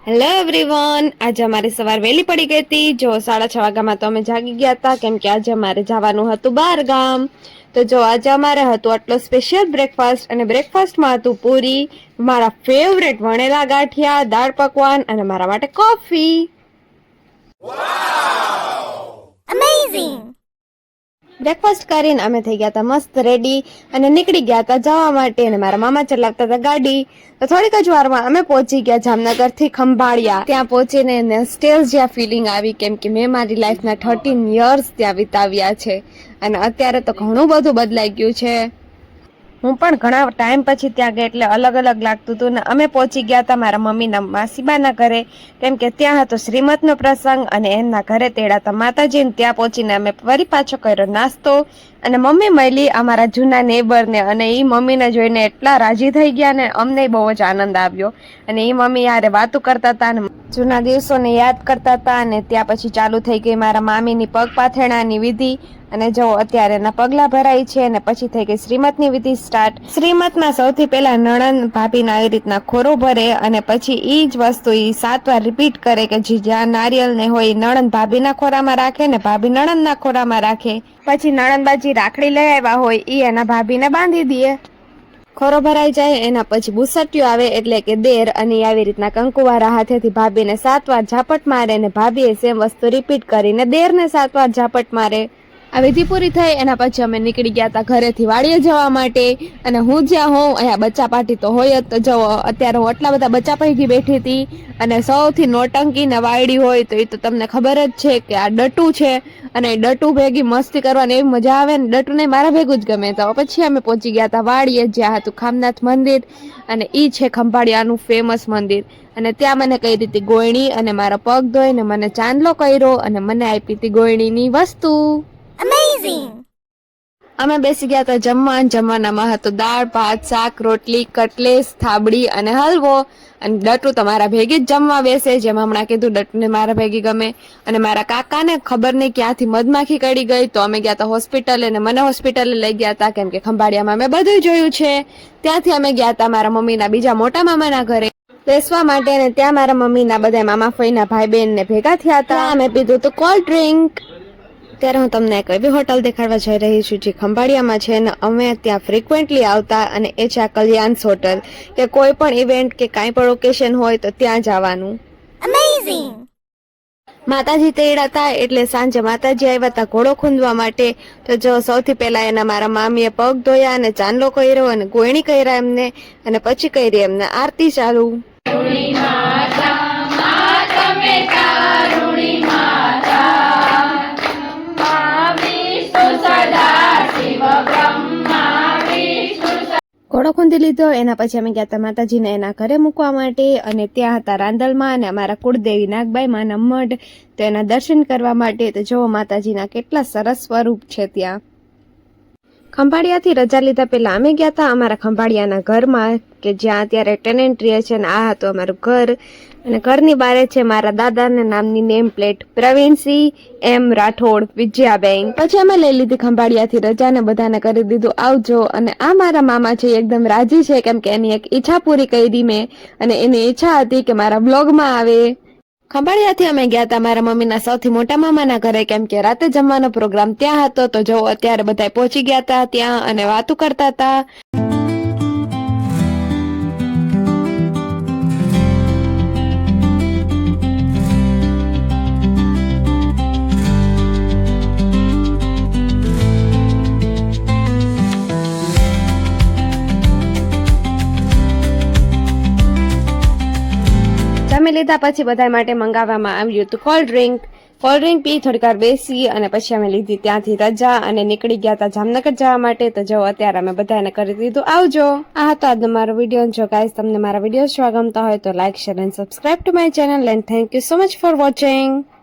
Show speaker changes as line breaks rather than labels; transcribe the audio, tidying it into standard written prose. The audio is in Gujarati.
હેલો એવરીવન, આજે અમારી સવાર વહેલી પડી ગઈ હતી. જો 6:30 વાગ્યામાં તો અમે જાગી ગયા હતા, કેમ કે આજે અમારે જવાનું હતું બહાર ગામ. તો જો આજે અમારે હતું આટલો સ્પેશિયલ બ્રેકફાસ્ટ, અને બ્રેકફાસ્ટમાં હતું પૂરી, મારા ફેવરેટ વણેલા ગાંઠિયા, દાળ પકવાન અને મારા માટે કોફી. બ્રેકફાસ્ટ કરીને અમે થઈ ગયા હતા મસ્ત રેડી અને નીકળી ગયા હતા જવા માટે, અને મારા મામા ચલાવતા હતા ગાડી. તો થોડીક જ વારમાં અમે પહોંચી ગયા જામનગર થી ખંભાળિયા. ત્યાં પહોંચીને નોસ્ટેલ્જિયા ફીલિંગ આવી, કેમ કે મેં મારી લાઈફના 13 યર્સ ત્યાં વિતાવ્યા છે, અને અત્યારે તો ઘણું બધું બદલાઈ ગયું છે. હું પણ ઘણા ટાઈમ પછી ત્યાં ગઈ એટલે અલગ અલગ લાગતું હતું. ને અમે પહોંચી ગયા હતા મારા મમ્મીના માસીબાના ઘરે, કેમ કે ત્યાં હતો શ્રીમતનો પ્રસંગ અને એમના ઘરે તેડાતા માતાજીને. ત્યાં પહોંચીને અમે ફરી પાછો કર્યો નાસ્તો, અને મમ્મી મળી અમારા જૂના નેબરને, અને એ મમ્મીને જોઈને એટલા રાજી થઈ ગયા ને અમને બહુ જ આનંદ આવ્યો. અને એ મમ્મી યારે વાતો કરતા હતા અને જૂના દિવસોને યાદ કરતા હતા. અને ત્યાં પછી ચાલુ થઈ ગઈ મારા મામીની પગ પાથરણાની વિધિ, અને જો અત્યારે એના પગલા ભરાય છે, અને પછી થઈ ગઈ શ્રીમતની વિધિ સ્ટાર્ટ. શ્રીમતમાં સૌથી પહેલા નણંદ ભાભીના આવી રીતના ખોરો ભરે, અને પછી ઈ જ વસ્તુ ઈ 7 વાર રિપીટ કરે, કે જ્યાં નારિયેલ ને હોય નણંદ ભાભીના ખોરામાં રાખે ને ભાભી નણંદના ખોરામાં રાખે. પછી નણંદબાજી રાખડી લઈ આવ્યા હોય ઈ એના ભાભીને બાંધી દે. ખોરો ભરાઈ જાય એના પછી બુસટિયું આવે એટલે કે દેર, અને આવી રીતના કંકુવાળા હાથેથી ભાભીને 7 વાર ઝાપટ મારે, અને ભાભીએ સેમ વસ્તુ રિપીટ કરીને દેરને 7 વાર ઝાપટ મારે. આ વિધિ પૂરી થઈ એના પછી અમે નીકળી ગયા હતા ઘરેથી વાડીએ જવા માટે. અને હું જ્યાં હોઉં અહીંયા બચ્ચા પાર્ટી તો હોય જ. તો જો અત્યારે હું આટલા બધા બચ્ચા પૈકી બેઠી હતી, અને સૌથી નોટંકી ને વાયડી હોય તો એ તો તમને ખબર જ છે કે આ ડટુ છે. અને ડટુ ભેગી મસ્તી કરવાની એવી મજા આવે ને, ડટુ ને મારા ભેગું જ ગમે. તો પછી અમે પહોંચી ગયા હતા વાડીએ, જ્યાં હતું ખામનાથ મંદિર, અને ઈ છે ખંભાળિયાનું ફેમસ મંદિર. અને ત્યાં મને કઈ રીતે ગોયણી, અને મારા પગ ધોઈને મને ચાંદલો કર્યો, અને મને આપી હતી ગોયણીની વસ્તુ. અમે બેસી ગયા હતા જમવા. જમવાનામાં હતું દાળ ભાત શાક રોટલી કટલેસ થાબડી અને હલવો. અને ડટુ તો મારા ભેગી જ જમવા બેસે, જેમ હમણાં કીધું ડટુને મારા ભેગી ગમે. અને મારા કાકાને ખબર નહીં ક્યાંથી મધમાખી કડી ગઈ, તો અમે ગયા હતા હોસ્પિટલે, અને મને હોસ્પિટલે લઈ ગયા હતા, કેમ કે ખંભાળિયામાં મેં બધું જોયું છે. ત્યાંથી અમે ગયા હતા મારા મમ્મીના બીજા મોટા મામાના ઘરે બેસવા માટે, અને ત્યાં મારા મમ્મીના બધા મામા ફઈના ભાઈ બહેન ને ભેગા થયા હતા. અમે પીધું હતું કોલ્ડ ડ્રિંક. ત્યારે હું તમને એક એવી હોટલ દેખાડવા જઈ રહી છું જે ખંભાળિયામાં છે, અને અમે ત્યાં ફ્રિક્વન્ટલી આવતા, અને એ છે આ કલ્યાણ્સ હોટલ. કે કોઈ પણ ઇવેન્ટ કે કાંઈ પણ ઓકેશન હોય તો ત્યાં જવાનું. માતાજી તેડાતા એટલે સાંજે માતાજી આવ્યા હતા ઘોડો ખૂંદવા માટે. તો જો સૌથી પહેલા એના મારા મામીએ પગ ધોયા, અને ચાંદલો કર્યો, અને ગોયણી કર્યા એમને, અને પછી કરી એમને આરતી ચાલુ. ઘોડો ખૂંદી લીધો એના પછી અમે ગયા હતા માતાજીને એના ઘરે મૂકવા માટે, અને ત્યાં હતા રાંદલમાં અને અમારા કુળદેવી નાગબાઈ માના મઢ, તો એના દર્શન કરવા માટે. તો જો માતાજીના કેટલા સરસ સ્વરૂપ છે ત્યાં. ખંભાળિયાથી રજા લીધા પહેલા અમે ગયા હતા અમારા ખંભાળિયાના ઘરમાં, કે જ્યાં અત્યારે ટેનન્ટ રહે છે, અને આ હતું અમારું ઘર. અને ઘરની બારે છે મારા દાદાના નામની નેમ પ્લેટ, પ્રવીણસિંહ એમ રાઠોડ વિજયાબેન. પછી અમે લઈ લીધી ખંભાળિયાથી રજા, ને બધાને કરી દીધું આવજો. અને આ મારા મામા છે એકદમ રાજી છે, કેમ કે એની એક ઈચ્છા પૂરી કરી મેં, અને એની ઈચ્છા હતી કે મારા બ્લોગમાં આવે. ખંભાળિયાથી અમે ગયા હતા મારા મમ્મીના સૌથી મોટા મામાના ઘરે, કેમ કે રાતે જમવાનો પ્રોગ્રામ ત્યાં હતો. તો જો અત્યારે બધા પહોંચી ગયા હતા ત્યાં, અને વાતો કરતા હતા. જમી લીધા પછી બધા માટે મંગાવવામાં આવ્યું હતું કોલ્ડ ડ્રિંક. કોલ્ડ ડ્રિંક પી થોડીક વાર બેસી, અને પછી અમે લીધી ત્યાંથી રજા, અને નીકળી ગયા હતા જામનગર જવા માટે. તો જો અત્યારે અમે બધાને કરી દીધું આવજો. આ હતો આજનો મારો વિડીયો. જો ગાઈસ તમને મારા વિડીયો જોવા ગમતા હોય તો like share and subscribe to my channel, and thank you so much for watching.